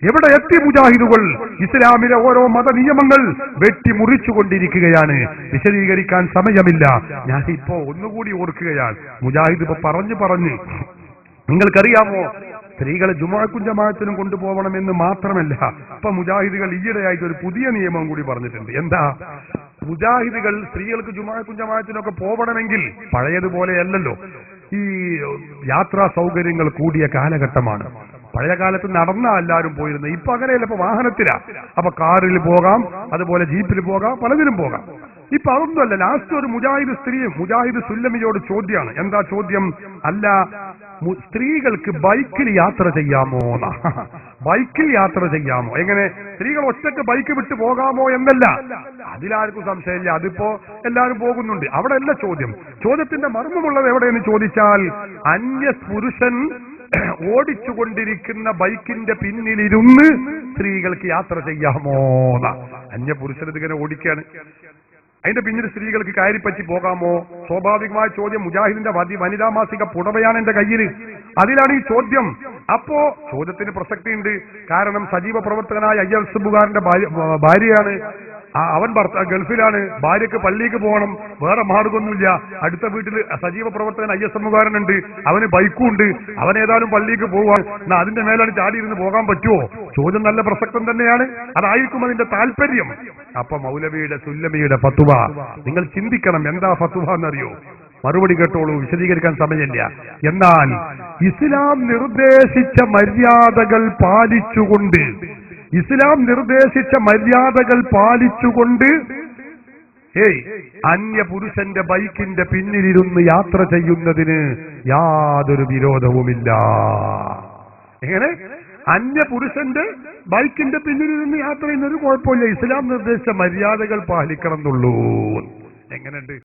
എവിടെ എത്തി മുജാഹിദുകൾ? ഇസ്ലാമിലെ ഓരോ മത നിയമങ്ങൾ വെട്ടിമുറിച്ചുകൊണ്ടിരിക്കുകയാണ്. വിശദീകരിക്കാൻ സമയമില്ല. ഞാൻ ഇപ്പോ ഒന്നുകൂടി ഓർക്കുകയാണ്. മുജാഹിദ് ഇപ്പൊ പറഞ്ഞു നിങ്ങൾക്കറിയാമോ, സ്ത്രീകളെ ജുമുഅക്കും ജമാഅത്തിനും കൊണ്ടുപോകണമെന്ന് മാത്രമല്ല, ഇപ്പൊ മുജാഹിദുകൾ ഈയിടെയായിട്ട് ഒരു പുതിയ നിയമം കൂടി പറഞ്ഞിട്ടുണ്ട്. എന്താ? മുജാഹിദുകൾ സ്ത്രീകൾക്ക് ജുമുഅക്കും ജമാഅത്തിനൊക്കെ പോകണമെങ്കിൽ പഴയതുപോലെയല്ലല്ലോ, ഈ യാത്രാ സൗകര്യങ്ങൾ കൂടിയ കാലഘട്ടമാണ്. പഴയ കാലത്ത് നടന്നാ എല്ലാവരും പോയിരുന്നത്. ഇപ്പൊ അങ്ങനെയല്ല, ഇപ്പൊ വാഹനത്തിലാ. അപ്പൊ കാറിൽ പോകാം, അതുപോലെ ജീപ്പിൽ പോകാം, പലതിലും പോകാം. ഇപ്പൊ അതൊന്നുമല്ല. ലാസ്റ്റ് ഒരു മുജാഹിദ് സുല്ലമിയോട് ചോദ്യമാണ്. എന്താ ചോദ്യം? അല്ല, സ്ത്രീകൾക്ക് ബൈക്കിൽ യാത്ര ചെയ്യാമോ? ബൈക്കിൽ യാത്ര ചെയ്യാമോ? എങ്ങനെ? സ്ത്രീകൾ ഒറ്റയ്ക്ക് ബൈക്ക് വിട്ട് പോകാമോ എന്നല്ല, അതിലാർക്കും സംശയമില്ല, അതിപ്പോ എല്ലാവരും പോകുന്നുണ്ട്. അവിടെ അല്ല ചോദ്യം. ചോദ്യത്തിന്റെ മർമ്മമുള്ളത് എവിടെയെന്ന് ചോദിച്ചാൽ, അന്യ പുരുഷൻ ഓടിച്ചുകൊണ്ടിരിക്കുന്ന ബൈക്കിന്റെ പിന്നിലിരുന്ന് സ്ത്രീകൾക്ക് യാത്ര ചെയ്യാമോ? അന്യപുരുഷൻ ഇതിങ്ങനെ ഓടിക്കാണ്, അതിന്റെ പിന്നിൽ സ്ത്രീകൾക്ക് കയറിപ്പറ്റി പോകാമോ? സ്വാഭാവികമായ ചോദ്യം. മുജാഹിദിന്റെ വനിതാ മാസിക പുടവയാണ് എന്റെ കയ്യിൽ, അതിലാണ് ഈ ചോദ്യം. അപ്പോ ചോദ്യത്തിന് പ്രസക്തിയുണ്ട്. കാരണം സജീവ പ്രവർത്തകനായ അയ്യസുബുകാരന്റെ ഭാര്യയാണ്, അവൻ ഗൾഫിലാണ്, ഭാര്യക്ക് പള്ളിക്ക് പോകണം, വേറെ മാർഗമൊന്നുമില്ല. അടുത്ത വീട്ടിൽ സജീവ പ്രവർത്തകൻ അയ്യസമ്മുകാരനുണ്ട്, അവന് ബൈക്കും ഉണ്ട്, അവൻ ഏതായാലും പള്ളിക്ക് പോവാൻ, എന്നാ അതിന്റെ മേലാണ് ചാടിയിരുന്ന് പോകാൻ പറ്റുമോ? ചോദ്യം നല്ല പ്രസക്തം തന്നെയാണ്. അതായിരിക്കും അതിന്റെ താല്പര്യം. അപ്പൊ മൗലവിയുടെ സുല്ലമിയുടെ ഫത്വ നിങ്ങൾ ചിന്തിക്കണം. എന്താ ഫത്വ എന്നറിയോ? മറുപടി കേട്ടോളൂ, വിശദീകരിക്കാൻ സമയമില്ല. എന്നാൽ ഇസ്ലാം നിർദ്ദേശിച്ച മര്യാദകൾ പാലിച്ചുകൊണ്ട് അന്യ പുരുഷന്റെ ബൈക്കിന്റെ പിന്നിലിരുന്ന് യാത്ര ചെയ്യുന്നതിന് യാതൊരു വിരോധവുമില്ല. എങ്ങനെ? അന്യ പുരുഷന്റെ ബൈക്കിന്റെ പിന്നിലിരുന്ന് യാത്ര ചെയ്യുന്നൊരു കുഴപ്പമില്ല. ഇസ്ലാം നിർദ്ദേശിച്ച മര്യാദകൾ പാലിക്കണം എന്നുള്ളൂ. എങ്ങനെയുണ്ട്?